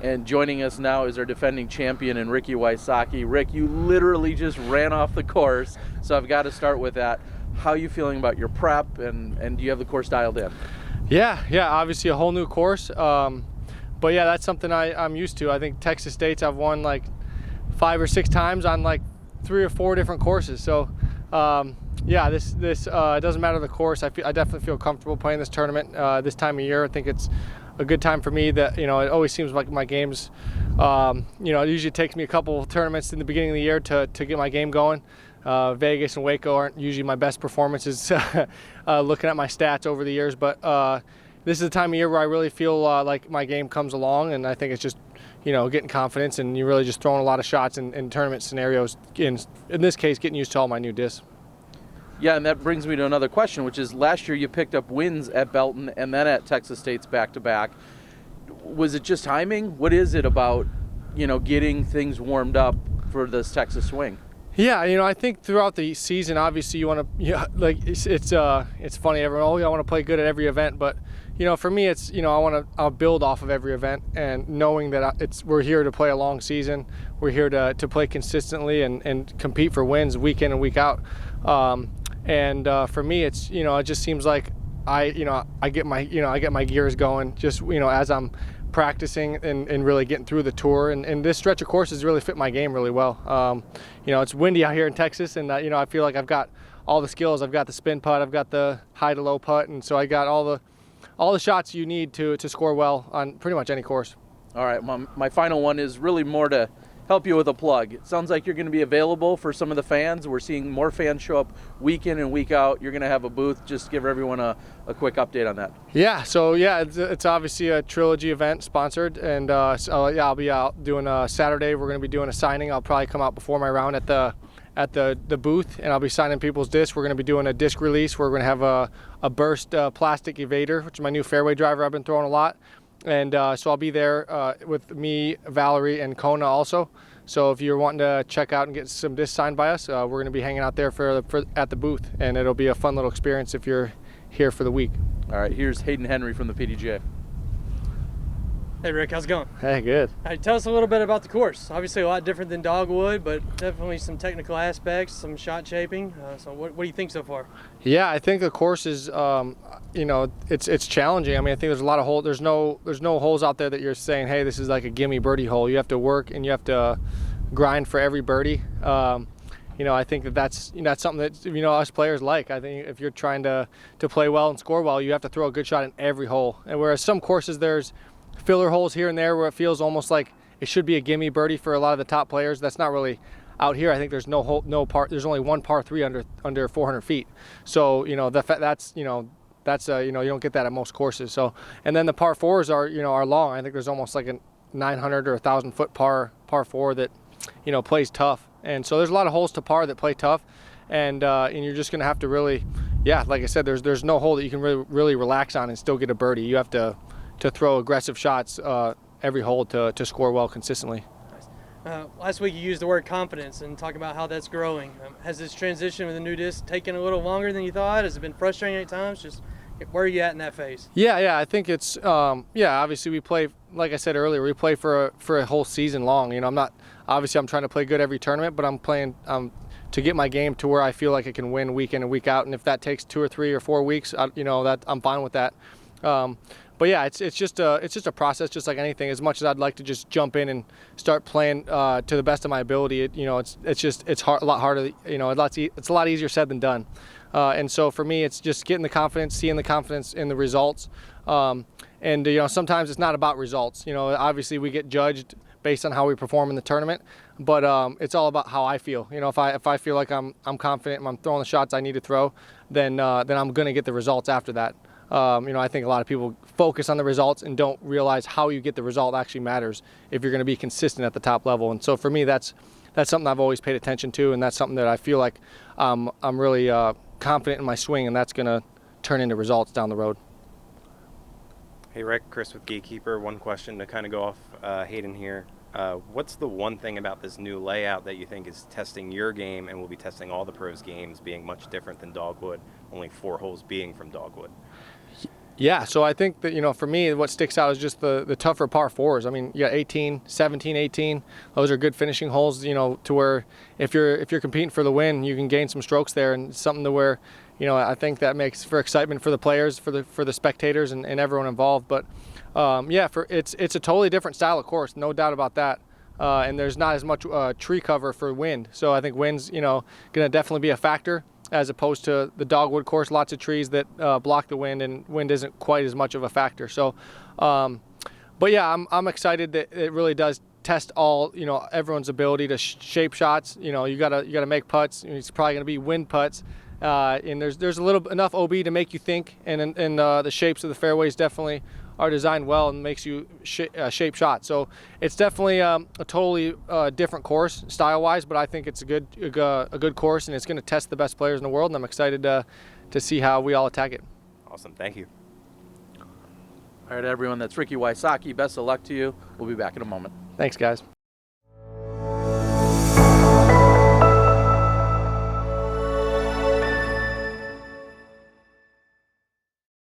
And joining us now is our defending champion and Ricky Wysocki. Rick, you literally just ran off the course, so I've got to start with that. How are you feeling about your prep, and do you have the course dialed in? Yeah, obviously a whole new course. But yeah, that's something I'm used to. I think Texas State's I've won like 5 or 6 times on like 3 or 4 different courses. So yeah, this it doesn't matter the course. I definitely feel comfortable playing this tournament this time of year. I think it's a good time for me that, it always seems like my games, it usually takes me a couple of tournaments in the beginning of the year to get my game going. Vegas and Waco aren't usually my best performances looking at my stats over the years, but this is the time of year where I really feel like my game comes along, and I think it's just, getting confidence, and you're really just throwing a lot of shots in tournament scenarios. In this case, getting used to all my new discs. Yeah, and that brings me to another question, which is last year you picked up wins at Belton and then at Texas State's back-to-back. Was it just timing? What is it about, getting things warmed up for this Texas swing? Yeah, I think throughout the season, obviously you want to, it's funny, everyone, I want to play good at every event, but, for me, it's, I'll build off of every event, and knowing that we're here to play a long season, we're here to play consistently and compete for wins week in and week out. For me, it's, it just seems like I get my gears going just, as I'm practicing and really getting through the tour, and this stretch of courses really fit my game really well. It's windy out here in Texas, and I feel like I've got all the skills. I've got the spin putt, I've got the high to low putt, and so I got all the shots you need to score well on pretty much any course. All right, my final one is really more to help you with a plug. It sounds like you're going to be available for some of the fans. We're seeing more fans show up week in and week out. You're going to have a booth. Just give everyone a quick update on that. Yeah, so yeah, it's obviously a Trilogy event sponsored, and I'll be out doing a Saturday. We're going to be doing a signing. I'll probably come out before my round at the booth, and I'll be signing people's discs. We're going to be doing a disc release. We're going to have a burst plastic evader, which is my new fairway driver I've been throwing a lot. And so I'll be there with me, Valerie, and Kona also. So if you're wanting to check out and get some discs signed by us, we're going to be hanging out there at the booth, and it'll be a fun little experience if you're here for the week. All right, here's Hayden Henry from the PDGA. Hey Rick, how's it going? Hey, good. Tell us a little bit about the course. Obviously a lot different than Dogwood, but definitely some technical aspects, some shot shaping. So what do you think so far? Yeah, I think the course is, it's challenging. I mean, I think there's a lot of holes. There's no holes out there that you're saying, hey, this is like a gimme birdie hole. You have to work and you have to grind for every birdie. I think that's something that us players like. I think if you're trying to play well and score well, you have to throw a good shot in every hole. And whereas some courses there's filler holes here and there where it feels almost like it should be a gimme birdie for a lot of the top players. That's not really out here. I think there's there's only one par 3 under 400 feet. So you don't get that at most courses. So, and then the par 4s are long. I think there's almost like a 900 or 1,000 foot par 4 that plays tough. And so there's a lot of holes to par that play tough, and you're just gonna have to really, like I said, there's no hole that you can really relax on and still get a birdie. You have to throw aggressive shots every hole to score well consistently. Last week you used the word confidence and talk about how that's growing. Has this transition with the new disc taken a little longer than you thought? Has it been frustrating at times? Just where are you at in that phase? Yeah, I think it's obviously we play, like I said earlier, we play for a whole season long. I'm trying to play good every tournament, but I'm playing to get my game to where I feel like I can win week in and week out. And if that takes 2 or 3 or 4 weeks, that I'm fine with that. But yeah, it's just a process, just like anything. As much as I'd like to just jump in and start playing to the best of my ability, it's hard, a lot harder. It's a lot easier said than done. And so for me, it's just getting the confidence, seeing the confidence in the results. Sometimes it's not about results. Obviously we get judged based on how we perform in the tournament, but it's all about how I feel. If I feel like I'm confident and I'm throwing the shots I need to throw, then I'm going to get the results after that. I think a lot of people focus on the results and don't realize how you get the result actually matters if you're going to be consistent at the top level. And so for me, that's something I've always paid attention to, and that's something that I feel like I'm really confident in my swing, and that's going to turn into results down the road. Hey Rick, Chris with Gatekeeper. One question to kind of go off Hayden here. What's the one thing about this new layout that you think is testing your game and will be testing all the pros' games, being much different than Dogwood, only 4 holes being from Dogwood? Yeah, so I think that, for me, what sticks out is just the tougher par fours. I mean, you got 18, 17, 18. Those are good finishing holes, to where if you're competing for the win, you can gain some strokes there, and something to where, I think that makes for excitement for the players, for the spectators, and everyone involved. But yeah, it's a totally different style of course, no doubt about that. And there's not as much tree cover for wind, so I think wind's going to definitely be a factor, as opposed to the dogwood course, lots of trees that block the wind, and wind isn't quite as much of a factor. So, but yeah, I'm excited that it really does test all, everyone's ability to shape shots. You gotta make putts. It's probably gonna be wind putts, and there's a little enough OB to make you think, and the shapes of the fairways definitely are designed well and makes you shape shots. So it's definitely a totally different course style-wise, but I think it's a good course, and it's going to test the best players in the world, and I'm excited to see how we all attack it. Awesome, thank you. All right, everyone, that's Ricky Wysocki. Best of luck to you. We'll be back in a moment. Thanks, guys.